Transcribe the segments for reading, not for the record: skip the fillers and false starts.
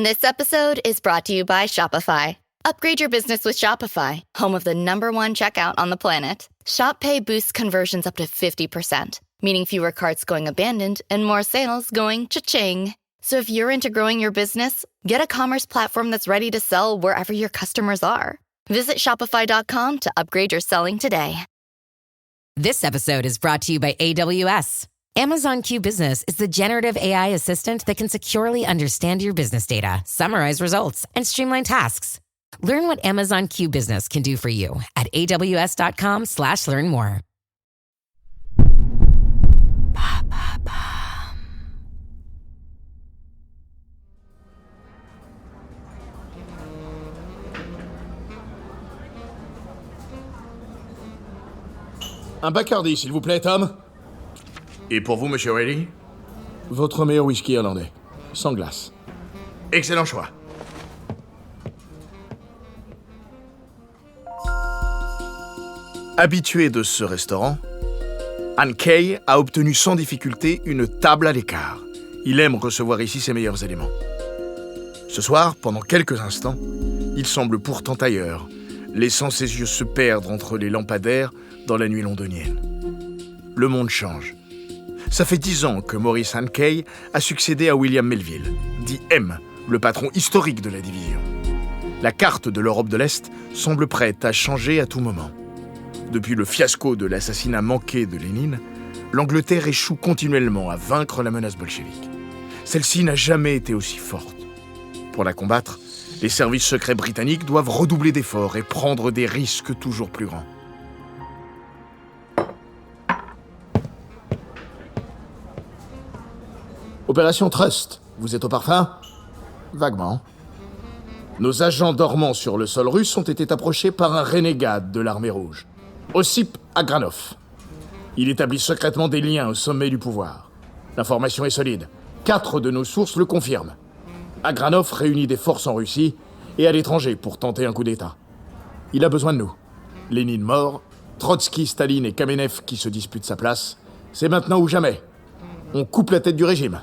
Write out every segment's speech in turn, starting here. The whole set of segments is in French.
This episode is brought to you by Shopify. Upgrade your business with Shopify, home of the #1 checkout on the planet. Shop Pay boosts conversions up to 50%, meaning fewer carts going abandoned and more sales going cha-ching. So if you're into growing your business, get a commerce platform that's ready to sell wherever your customers are. Visit shopify.com to upgrade your selling today. This episode is brought to you by AWS. Amazon Q Business is the generative AI assistant that can securely understand your business data, summarize results, and streamline tasks. Learn what Amazon Q Business can do for you at aws.com/learn more. Un Bacardi, s'il vous plaît, Tom. Et pour vous, monsieur Reilly? Votre meilleur whisky irlandais. Sans glace. Excellent choix. Habitué de ce restaurant, Anne Kay a obtenu sans difficulté une table à l'écart. Il aime recevoir ici ses meilleurs éléments. Ce soir, pendant quelques instants, il semble pourtant ailleurs, laissant ses yeux se perdre entre les lampadaires dans la nuit londonienne. Le monde change. Ça fait 10 ans que Maurice Hankey a succédé à William Melville, dit M, le patron historique de la division. La carte de l'Europe de l'Est semble prête à changer à tout moment. Depuis le fiasco de l'assassinat manqué de Lénine, l'Angleterre échoue continuellement à vaincre la menace bolchevique. Celle-ci n'a jamais été aussi forte. Pour la combattre, les services secrets britanniques doivent redoubler d'efforts et prendre des risques toujours plus grands. Opération Trust, vous êtes au parfum? Vaguement. Nos agents dormants sur le sol russe ont été approchés par un renégat de l'armée rouge, Ossip Agranov. Il établit secrètement des liens au sommet du pouvoir. L'information est solide. 4 de nos sources le confirment. Agranov réunit des forces en Russie et à l'étranger pour tenter un coup d'État. Il a besoin de nous. Lénine mort, Trotsky, Staline et Kamenev qui se disputent sa place. C'est maintenant ou jamais. On coupe la tête du régime.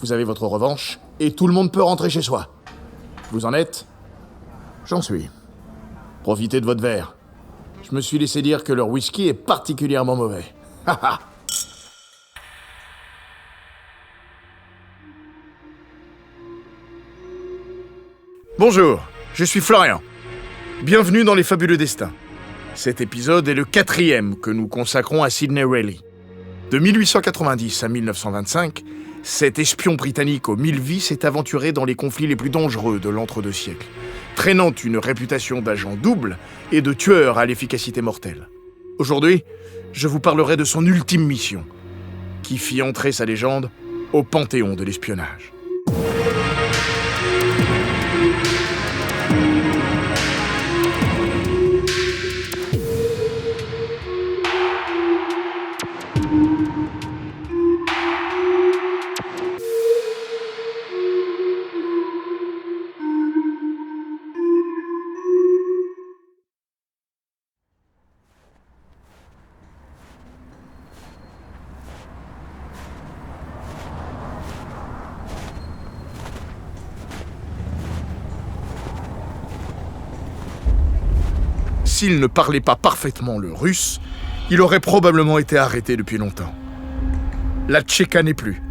Vous avez votre revanche et tout le monde peut rentrer chez soi. Vous en êtes? J'en suis. Profitez de votre verre. Je me suis laissé dire que leur whisky est particulièrement mauvais. Haha. Bonjour, je suis Florian. Bienvenue dans Les Fabuleux Destins. Cet épisode est le 4e que nous consacrons à Sidney Reilly. De 1890 à 1925, cet espion britannique aux 1000 vies s'est aventuré dans les conflits les plus dangereux de l'entre-deux siècles, traînant une réputation d'agent double et de tueur à l'efficacité mortelle. Aujourd'hui, je vous parlerai de son ultime mission, qui fit entrer sa légende au panthéon de l'espionnage. S'il ne parlait pas parfaitement le russe, il aurait probablement été arrêté depuis longtemps. La Tchéka n'est plus.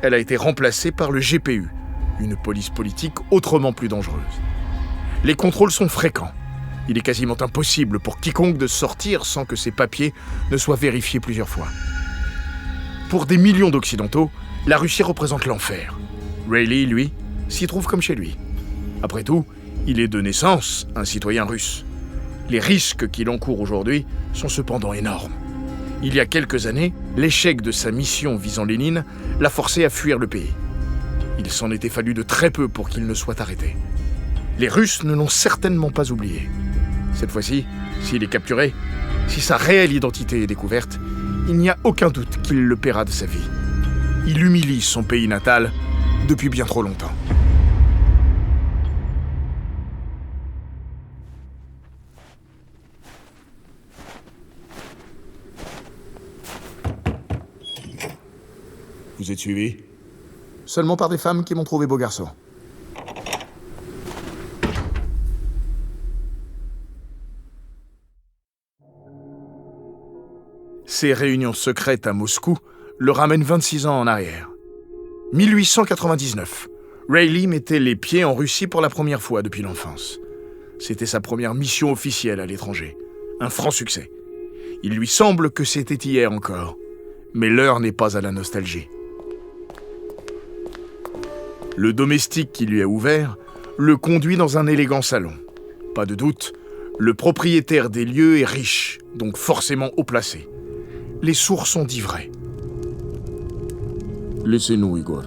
Elle a été remplacée par le GPU, une police politique autrement plus dangereuse. Les contrôles sont fréquents. Il est quasiment impossible pour quiconque de sortir sans que ses papiers ne soient vérifiés plusieurs fois. Pour des millions d'Occidentaux, la Russie représente l'enfer. Reilly, lui, s'y trouve comme chez lui. Après tout, il est de naissance un citoyen russe. Les risques qu'il encourt aujourd'hui sont cependant énormes. Il y a quelques années, l'échec de sa mission visant Lénine l'a forcé à fuir le pays. Il s'en était fallu de très peu pour qu'il ne soit arrêté. Les Russes ne l'ont certainement pas oublié. Cette fois-ci, s'il est capturé, si sa réelle identité est découverte, il n'y a aucun doute qu'il le paiera de sa vie. Il humilie son pays natal depuis bien trop longtemps. Vous êtes suivi? Seulement par des femmes qui m'ont trouvé beau garçon. Ces réunions secrètes à Moscou le ramènent 26 ans en arrière. 1899, Rayleigh mettait les pieds en Russie pour la première fois depuis l'enfance. C'était sa première mission officielle à l'étranger. Un franc succès. Il lui semble que c'était hier encore. Mais l'heure n'est pas à la nostalgie. Le domestique qui lui a ouvert le conduit dans un élégant salon. Pas de doute, le propriétaire des lieux est riche, donc forcément haut placé. Les sourds sont dits vrais. Laissez-nous, Igor.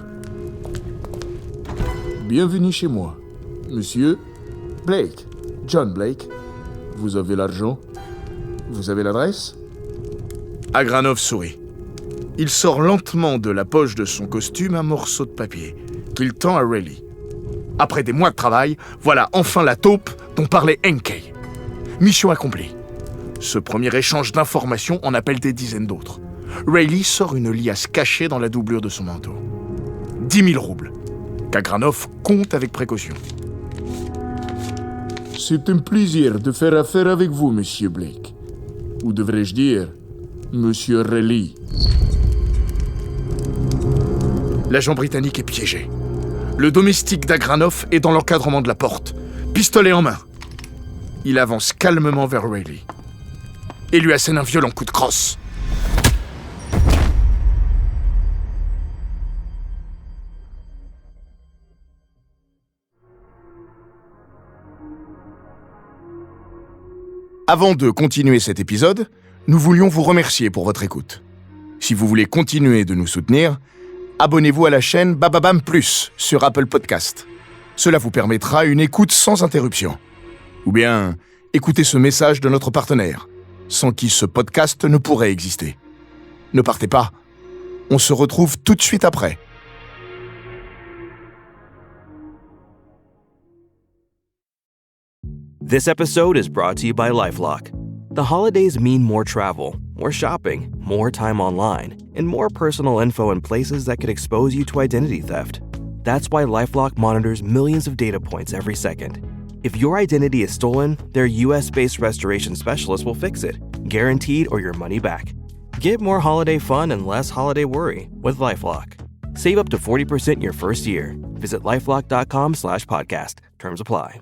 Bienvenue chez moi. Monsieur Blake. John Blake. Vous avez l'argent? Vous avez l'adresse? Agranov sourit. Il sort lentement de la poche de son costume un morceau de papier qu'il tend à Rayleigh. Après des mois de travail, voilà enfin la taupe dont parlait Enkei. Mission accomplie. Ce premier échange d'informations en appelle des dizaines d'autres. Rayleigh sort une liasse cachée dans la doublure de son manteau. 10 000 roubles, qu'Agranov compte avec précaution. C'est un plaisir de faire affaire avec vous, Monsieur Blake. Ou devrais-je dire, Monsieur Rayleigh. L'agent britannique est piégé. Le domestique d'Agranov est dans l'encadrement de la porte, pistolet en main. Il avance calmement vers Rayleigh et lui assène un violent coup de crosse. Avant de continuer cet épisode, nous voulions vous remercier pour votre écoute. Si vous voulez continuer de nous soutenir, abonnez-vous à la chaîne Bababam Plus sur Apple Podcast. Cela vous permettra une écoute sans interruption. Ou bien, écoutez ce message de notre partenaire, sans qui ce podcast ne pourrait exister. Ne partez pas, on se retrouve tout de suite après. This episode is brought to you by LifeLock. The holidays mean more travel, more shopping, more time online, and more personal info in places that could expose you to identity theft. That's why LifeLock monitors millions of data points every second. If your identity is stolen, their US-based restoration specialist will fix it, guaranteed or your money back. Get more holiday fun and less holiday worry with LifeLock. Save up to 40% your first year. Visit LifeLock.com/podcast. Terms apply.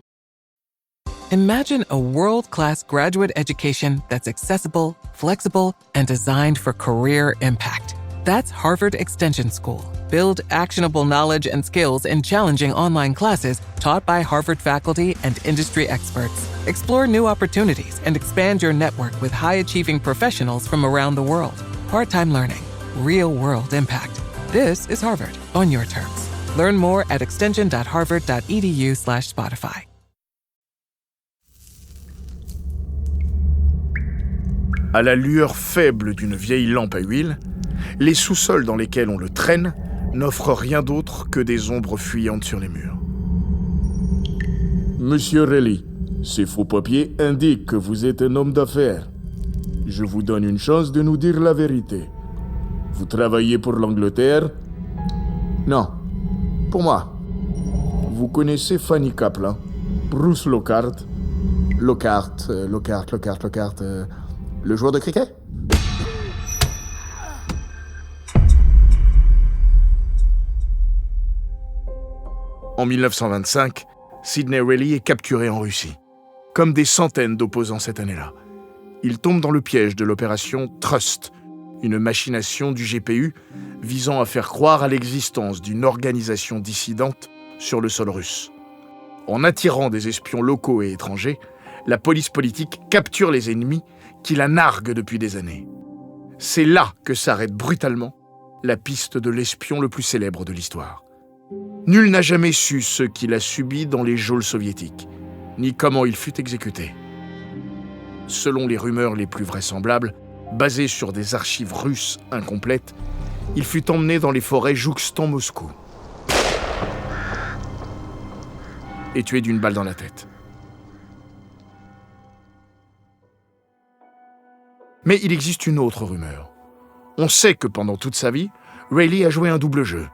Imagine a world-class graduate education that's accessible, flexible, and designed for career impact. That's Harvard Extension School. Build actionable knowledge and skills in challenging online classes taught by Harvard faculty and industry experts. Explore new opportunities and expand your network with high-achieving professionals from around the world. Part-time learning. Real-world impact. This is Harvard on your terms. Learn more at extension.harvard.edu/Spotify. À la lueur faible d'une vieille lampe à huile, les sous-sols dans lesquels on le traîne n'offrent rien d'autre que des ombres fuyantes sur les murs. Monsieur Rayleigh, ces faux papiers indiquent que vous êtes un homme d'affaires. Je vous donne une chance de nous dire la vérité. Vous travaillez pour l'Angleterre? Non, pour moi. Vous connaissez Fanny Kaplan, Bruce Lockhart, le joueur de cricket? En 1925, Sidney Rayleigh est capturé en Russie, comme des centaines d'opposants cette année-là. Il tombe dans le piège de l'opération Trust, une machination du GPU visant à faire croire à l'existence d'une organisation dissidente sur le sol russe. En attirant des espions locaux et étrangers, la police politique capture les ennemis qui la narguent depuis des années. C'est là que s'arrête brutalement la piste de l'espion le plus célèbre de l'histoire. Nul n'a jamais su ce qu'il a subi dans les geôles soviétiques, ni comment il fut exécuté. Selon les rumeurs les plus vraisemblables, basées sur des archives russes incomplètes, il fut emmené dans les forêts jouxtant Moscou et tué d'une balle dans la tête. Mais il existe une autre rumeur. On sait que pendant toute sa vie, Rayleigh a joué un double jeu.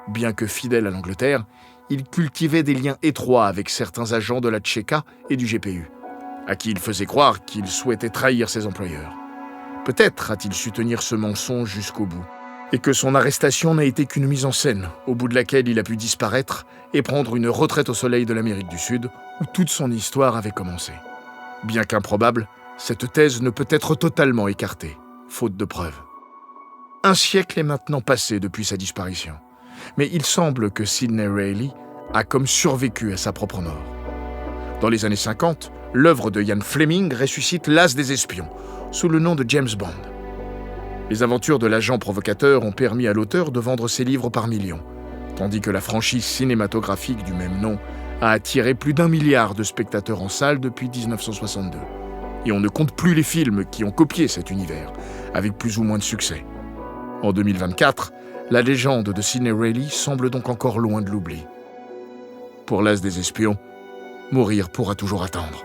Bien que fidèle à l'Angleterre, il cultivait des liens étroits avec certains agents de la Tchéka et du GPU, à qui il faisait croire qu'il souhaitait trahir ses employeurs. Peut-être a-t-il su tenir ce mensonge jusqu'au bout, et que son arrestation n'a été qu'une mise en scène, au bout de laquelle il a pu disparaître et prendre une retraite au soleil de l'Amérique du Sud, où toute son histoire avait commencé. Bien qu'improbable, cette thèse ne peut être totalement écartée, faute de preuves. Un siècle est maintenant passé depuis sa disparition, mais il semble que Sidney Reilly a comme survécu à sa propre mort. Dans les années 50, l'œuvre de Ian Fleming ressuscite l'As des espions, sous le nom de James Bond. Les aventures de l'agent provocateur ont permis à l'auteur de vendre ses livres par millions, tandis que la franchise cinématographique du même nom a attiré plus d'1 milliard de spectateurs en salle depuis 1962. Et on ne compte plus les films qui ont copié cet univers, avec plus ou moins de succès. En 2024, la légende de Sidney Reilly semble donc encore loin de l'oubli. Pour l'As des espions, mourir pourra toujours attendre.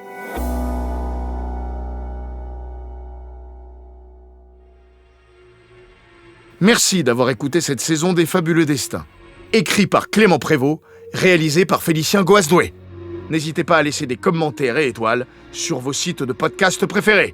Merci d'avoir écouté cette saison des Fabuleux Destins. Écrit par Clément Prévost, réalisé par Félicien Goasdoué. N'hésitez pas à laisser des commentaires et étoiles sur vos sites de podcast préférés.